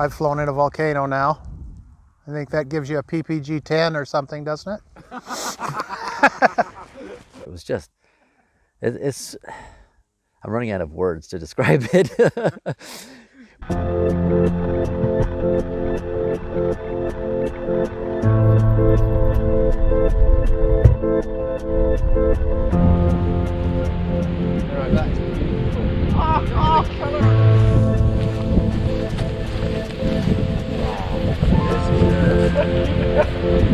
I've flown in a volcano now. I think that gives you a PPG 10 or something, doesn't it? It was just, it's, I'm running out of words to describe it.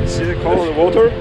See the color of the water?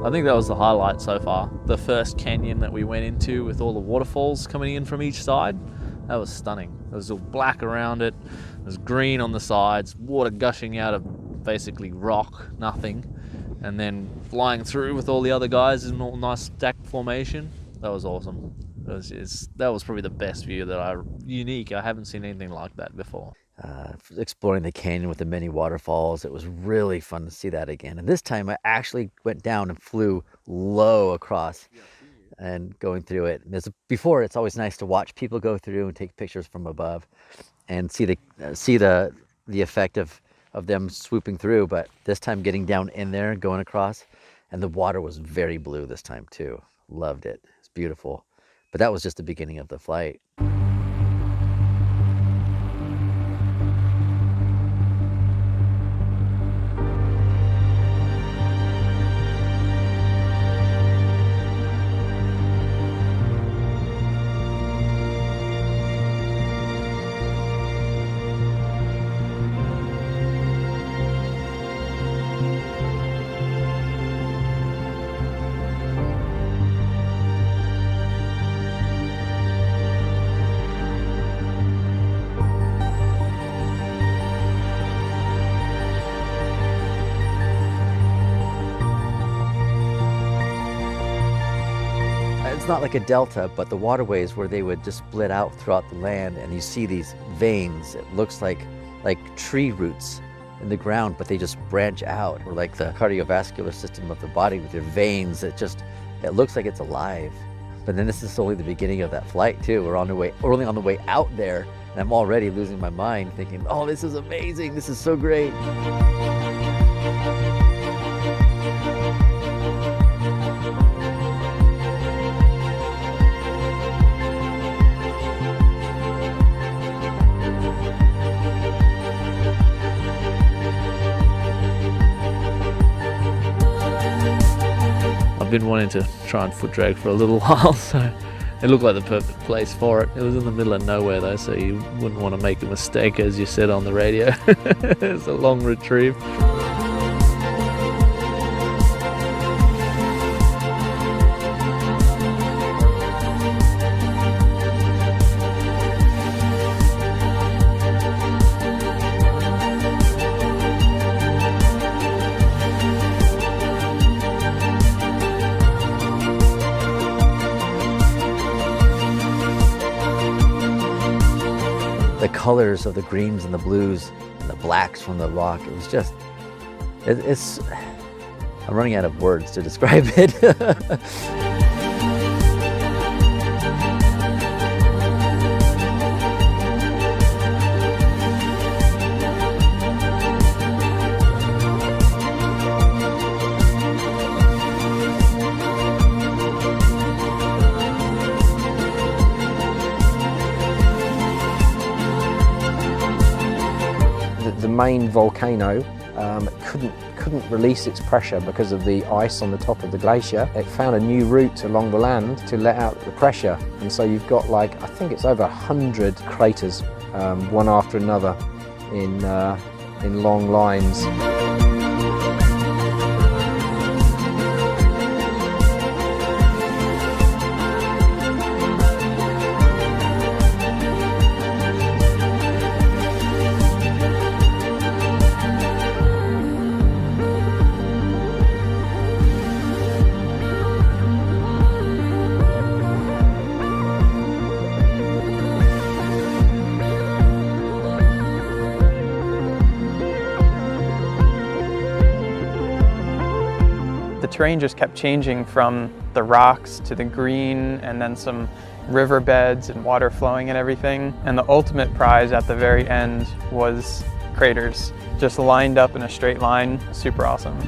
I think that was the highlight so far. The first canyon that we went into with all the waterfalls coming in from each side, that was stunning. It was all black around it, it was green on the sides, water gushing out of basically rock, nothing, and then flying through with all the other guys in all nice stacked formation. That was awesome. That was probably the best view unique. I haven't seen anything like that before. Exploring the canyon with the many waterfalls, it was really fun to see that again. And this time I actually went down and flew low across and going through it. Before, it's always nice to watch people go through and take pictures from above and see the effect of them swooping through. But this time getting down in there and going across, and the water was very blue this time too. Loved it. It's beautiful. But that was just the beginning of the flight. It's not like a delta, but the waterways where they would just split out throughout the land, and you see these veins. It looks like tree roots in the ground, but they just branch out, or like the cardiovascular system of the body with their veins. It looks like it's alive. But then this is only the beginning of that flight too. We're only on the way out there, and I'm already losing my mind thinking, oh, this is amazing. This is so great. Been wanting to try and foot drag for a little while, so it looked like the perfect place for it. It was in the middle of nowhere though, so you wouldn't want to make a mistake, as you said on the radio. It's a long retrieve. colors of the greens and the blues and the blacks from the rock. It was just, it's, I'm running out of words to describe it. The main volcano couldn't release its pressure because of the ice on the top of the glacier. It found a new route along the land to let out the pressure, and so you've got, like, I think it's over 100 craters, one after another, in long lines. The terrain just kept changing from the rocks to the green, and then some riverbeds and water flowing and everything. And the ultimate prize at the very end was craters, just lined up in a straight line. Super awesome.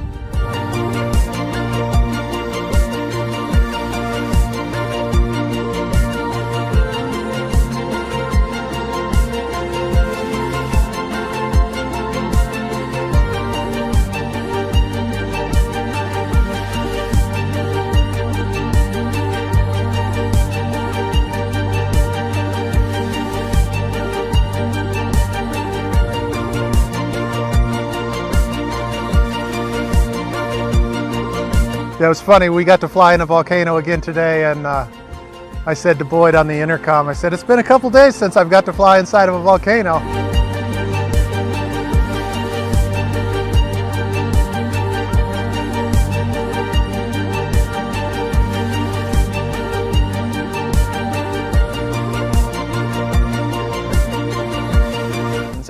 Yeah, it was funny. We got to fly in a volcano again today, and I said to Boyd on the intercom, I said, it's been a couple days since I've got to fly inside of a volcano.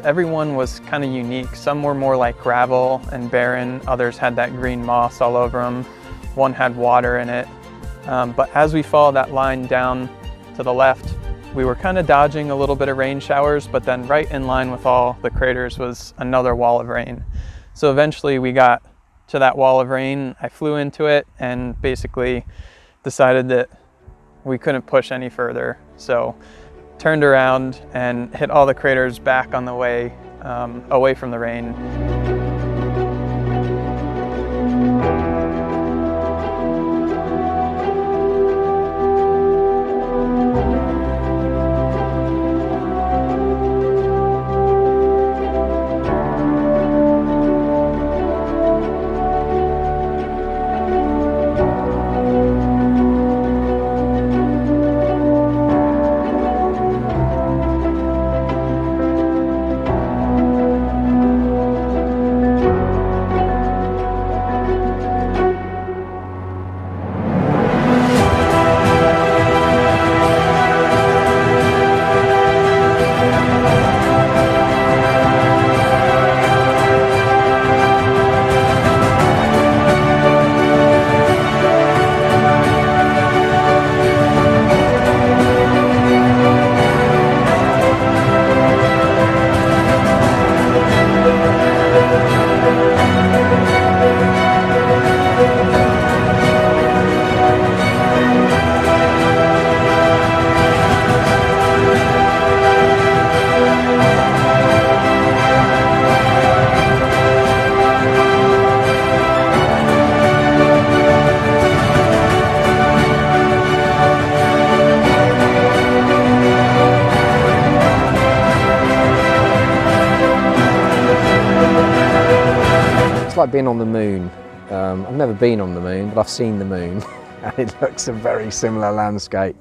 Everyone was kind of unique. Some were more like gravel and barren, others had that green moss all over them. One had water in it. But as we followed that line down to the left, we were kind of dodging a little bit of rain showers, but then right in line with all the craters was another wall of rain. So eventually we got to that wall of rain. I flew into it and basically decided that we couldn't push any further. So turned around and hit all the craters back on the way away from the rain. It's like being on the moon. I've never been on the moon, but I've seen the moon, and it looks a very similar landscape.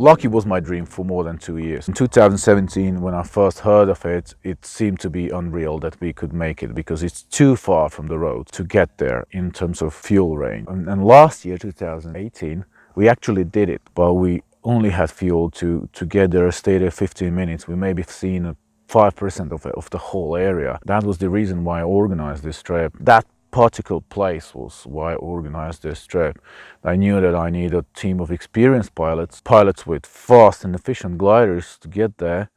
Laki was my dream for more than 2 years. In 2017, when I first heard of it, it seemed to be unreal that we could make it because it's too far from the road to get there in terms of fuel range. And last year, 2018, we actually did it, but we only had fuel to get there, stay there 15 minutes. We maybe seen 5% of the whole area. That was the reason why I organized this trip. That particular place was why I organized this trip. I knew that I need a team of experienced pilots with fast and efficient gliders to get there.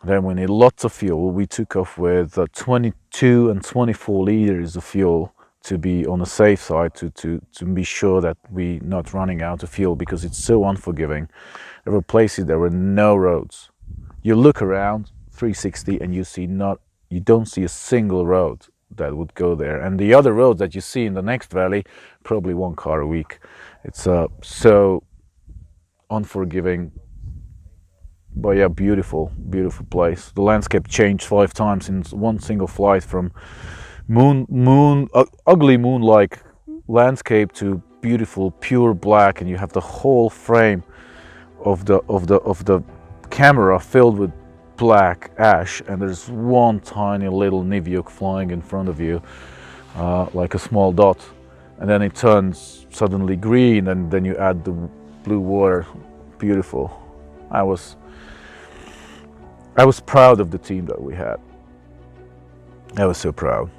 Then we need lots of fuel. We took off with 22 and 24 liters of fuel to be on the safe side, to be sure that we're not running out of fuel, because it's so unforgiving. There were places there were no roads. You look around 360 and you don't see a single road that would go there, and the other roads that you see in the next valley, probably 1 car a week. It's so unforgiving, but yeah, beautiful place. The landscape changed 5 times in one single flight, from ugly moon-like landscape to beautiful pure black, and you have the whole frame of the camera filled with black ash, and there's one tiny little Nivyuk flying in front of you, like a small dot, and then it turns suddenly green, and then you add the blue water. Beautiful. I was proud of the team that we had. I was so proud.